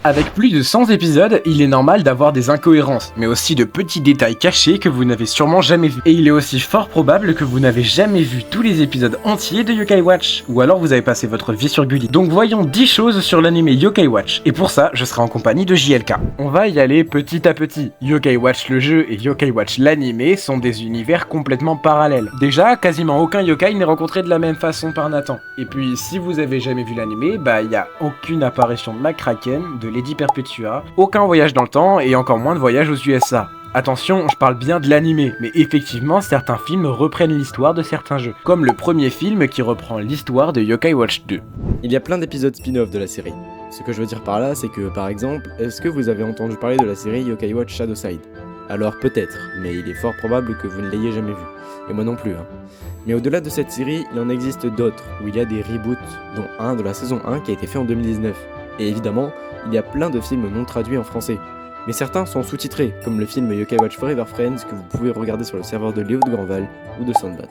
Avec plus de 100 épisodes, il est normal d'avoir des incohérences, mais aussi de petits détails cachés que vous n'avez sûrement jamais vus. Et il est aussi fort probable que vous n'avez jamais vu tous les épisodes entiers de Yokai Watch, ou alors vous avez passé votre vie sur Gulli. Donc voyons 10 choses sur l'anime Yokai Watch, et pour ça, je serai en compagnie de JLK. On va y aller petit à petit. Yokai Watch le jeu et Yokai Watch l'anime sont des univers complètement parallèles. Déjà, quasiment aucun yokai n'est rencontré de la même façon par Nathan. Et puis, si vous avez jamais vu l'anime, il n'y a aucune apparition de McCracken, de Lady Perpetua, aucun voyage dans le temps et encore moins de voyage aux USA. Attention, je parle bien de l'animé, mais effectivement, certains films reprennent l'histoire de certains jeux, comme le premier film qui reprend l'histoire de Yokai Watch 2. Il y a plein d'épisodes spin-off de la série. Ce que je veux dire par là, c'est que, par exemple, est-ce que vous avez entendu parler de la série Yokai Watch Shadowside ? Alors peut-être, mais il est fort probable que vous ne l'ayez jamais vu. Et moi non plus, hein. Mais au-delà de cette série, il en existe d'autres, où il y a des reboots, dont un de la saison 1 qui a été fait en 2019. Et évidemment, il y a plein de films non traduits en français. Mais certains sont sous-titrés, comme le film Yokai Watch Forever Friends que vous pouvez regarder sur le serveur de Léo de Grandval ou de Soundbad.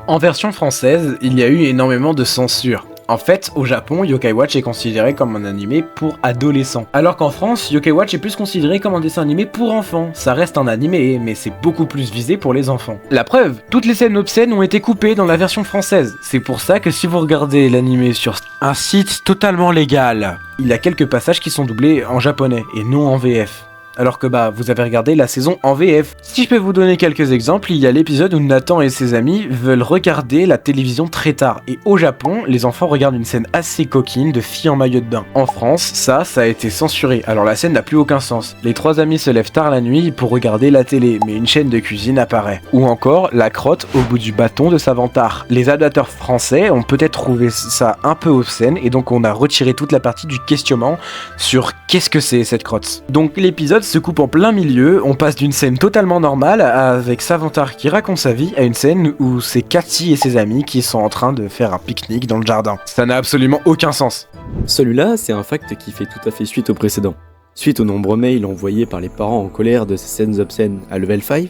En version française, il y a eu énormément de censure. En fait, au Japon, Yokai Watch est considéré comme un animé pour adolescents. Alors qu'en France, Yokai Watch est plus considéré comme un dessin animé pour enfants. Ça reste un animé, mais c'est beaucoup plus visé pour les enfants. La preuve, toutes les scènes obscènes ont été coupées dans la version française. C'est pour ça que si vous regardez l'animé sur un site totalement légal, il y a quelques passages qui sont doublés en japonais et non en VF. Alors que vous avez regardé la saison en VF. Si je peux vous donner quelques exemples, il y a l'épisode où Nathan et ses amis veulent regarder la télévision très tard. Et au Japon, les enfants regardent une scène assez coquine de filles en maillot de bain. En France, ça a été censuré, alors la scène n'a plus aucun sens. Les trois amis se lèvent tard la nuit pour regarder la télé, mais une chaîne de cuisine apparaît. Ou encore, la crotte au bout du bâton de Savantard. Les adaptateurs français ont peut-être trouvé ça un peu obscène, et donc on a retiré toute la partie du questionnement sur qu'est-ce que c'est cette crotte. Donc l'épisode se coupe en plein milieu, on passe d'une scène totalement normale avec Savantard qui raconte sa vie à une scène où c'est Cathy et ses amis qui sont en train de faire un pique-nique dans le jardin. Ça n'a absolument aucun sens. Celui-là, c'est un fact qui fait tout à fait suite au précédent. Suite aux nombreux mails envoyés par les parents en colère de ces scènes obscènes à Level 5,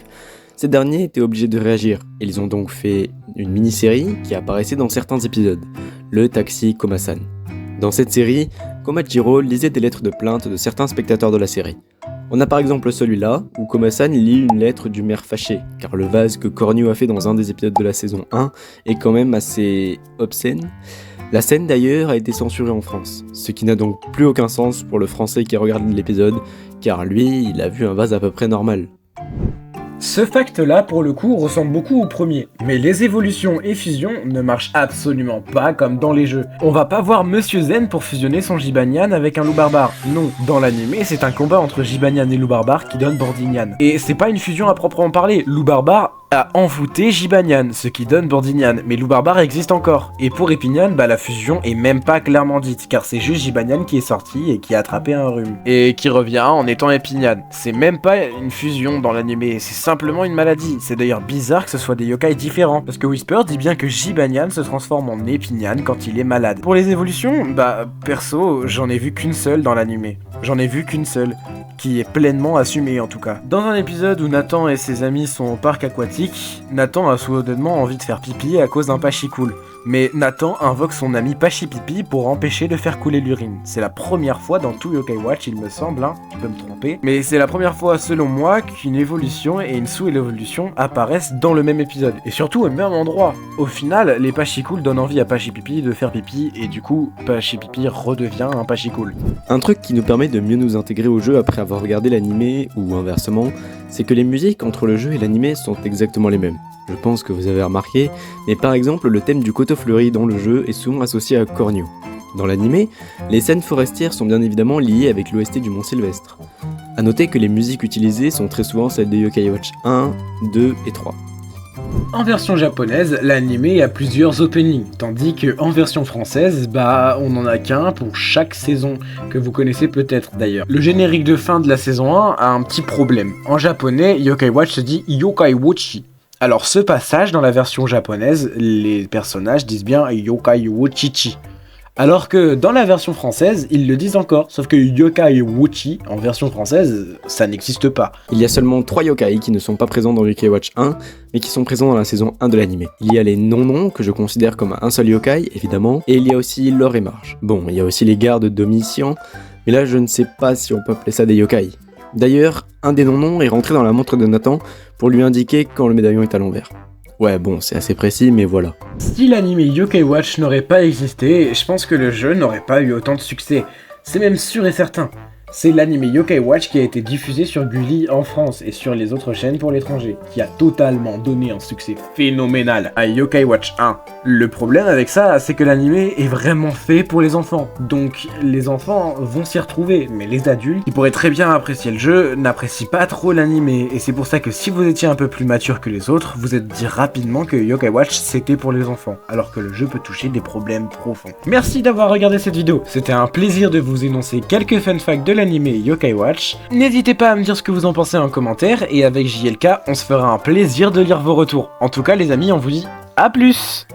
ces derniers étaient obligés de réagir. Ils ont donc fait une mini-série qui apparaissait dans certains épisodes, le Taxi Komasan. Dans cette série, Komajiro lisait des lettres de plainte de certains spectateurs de la série. On a par exemple celui-là, où Komasan lit une lettre du maire fâché, car le vase que Cornio a fait dans un des épisodes de la saison 1 est quand même assez obscène. La scène d'ailleurs a été censurée en France, ce qui n'a donc plus aucun sens pour le français qui regarde l'épisode, car lui, il a vu un vase à peu près normal. Ce fact-là, pour le coup, ressemble beaucoup au premier, mais les évolutions et fusions ne marchent absolument pas comme dans les jeux. On va pas voir Monsieur Zen pour fusionner son Jibanyan avec un loup barbare. Non, dans l'animé, c'est un combat entre Jibanyan et loup barbare qui donne Bordignan. Et c'est pas une fusion à proprement parler, loup barbare a envoûté Jibanyan, ce qui donne Bordignan, mais loup barbare existe encore. Et pour Epinyan, la fusion est même pas clairement dite, car c'est juste Jibanyan qui est sorti et qui a attrapé un rhume. Et qui revient en étant Epinyan. C'est même pas une fusion dans l'animé, c'est simplement une maladie. C'est d'ailleurs bizarre que ce soit des yokai différents, parce que Whisper dit bien que Jibanyan se transforme en Epinyan quand il est malade. Pour les évolutions, perso, j'en ai vu qu'une seule dans l'animé. J'en ai vu qu'une seule, qui est pleinement assumée en tout cas. Dans un épisode où Nathan et ses amis sont au parc aquatique, Nathan a soudainement envie de faire pipi à cause d'un pachicool. Mais Nathan invoque son ami Pachipipi pour empêcher de faire couler l'urine. C'est la première fois dans tout Yokai Watch, il me semble, je peux me tromper. Mais c'est la première fois, selon moi, qu'une évolution et une sous-évolution apparaissent dans le même épisode. Et surtout au même endroit. Au final, les Pachicools donnent envie à Pachipipi de faire pipi, et du coup, Pachipipi redevient un Pachicool. Un truc qui nous permet de mieux nous intégrer au jeu après avoir regardé l'animé, ou inversement, c'est que les musiques entre le jeu et l'animé sont exactement les mêmes. Je pense que vous avez remarqué, mais par exemple le thème du coteau fleuri dans le jeu est souvent associé à Cornio. Dans l'animé, les scènes forestières sont bien évidemment liées avec l'OST du Mont Sylvestre. A noter que les musiques utilisées sont très souvent celles de Yokai Watch 1, 2 et 3. En version japonaise, l'anime a plusieurs openings, tandis que en version française, on en a qu'un pour chaque saison, que vous connaissez peut-être d'ailleurs. Le générique de fin de la saison 1 a un petit problème. En japonais, Yokai Watch se dit Yokai Watchi. Alors ce passage dans la version japonaise, les personnages disent bien Yokai Watchichi. Alors que dans la version française, ils le disent encore, sauf que Yokai Wuchi, en version française, ça n'existe pas. Il y a seulement 3 yokai qui ne sont pas présents dans Yokai Watch 1, mais qui sont présents dans la saison 1 de l'anime. Il y a les non-noms, que je considère comme un seul yokai, évidemment, et il y a aussi Laure et Marge. Bon, il y a aussi les gardes d'Omniscient, Mais là, je ne sais pas si on peut appeler ça des yokai. D'ailleurs, un des non-noms est rentré dans la montre de Nathan pour lui indiquer quand le médaillon est à l'envers. Ouais, bon, c'est assez précis, mais voilà. Si l'anime Yokai Watch n'aurait pas existé, je pense que le jeu n'aurait pas eu autant de succès. C'est même sûr et certain. C'est l'anime Yokai Watch qui a été diffusé sur Gulli en France et sur les autres chaînes pour l'étranger, qui a totalement donné un succès phénoménal à Yokai Watch 1. Le problème avec ça, c'est que l'anime est vraiment fait pour les enfants, donc les enfants vont s'y retrouver, mais les adultes, qui pourraient très bien apprécier le jeu, n'apprécient pas trop l'anime, et c'est pour ça que si vous étiez un peu plus mature que les autres, vous êtes dit rapidement que Yokai Watch c'était pour les enfants, alors que le jeu peut toucher des problèmes profonds. Merci d'avoir regardé cette vidéo, c'était un plaisir de vous énoncer quelques fun facts de l'anime Yokai Watch. N'hésitez pas à me dire ce que vous en pensez en commentaire, et avec JLK, on se fera un plaisir de lire vos retours. En tout cas les amis, on vous dit à plus.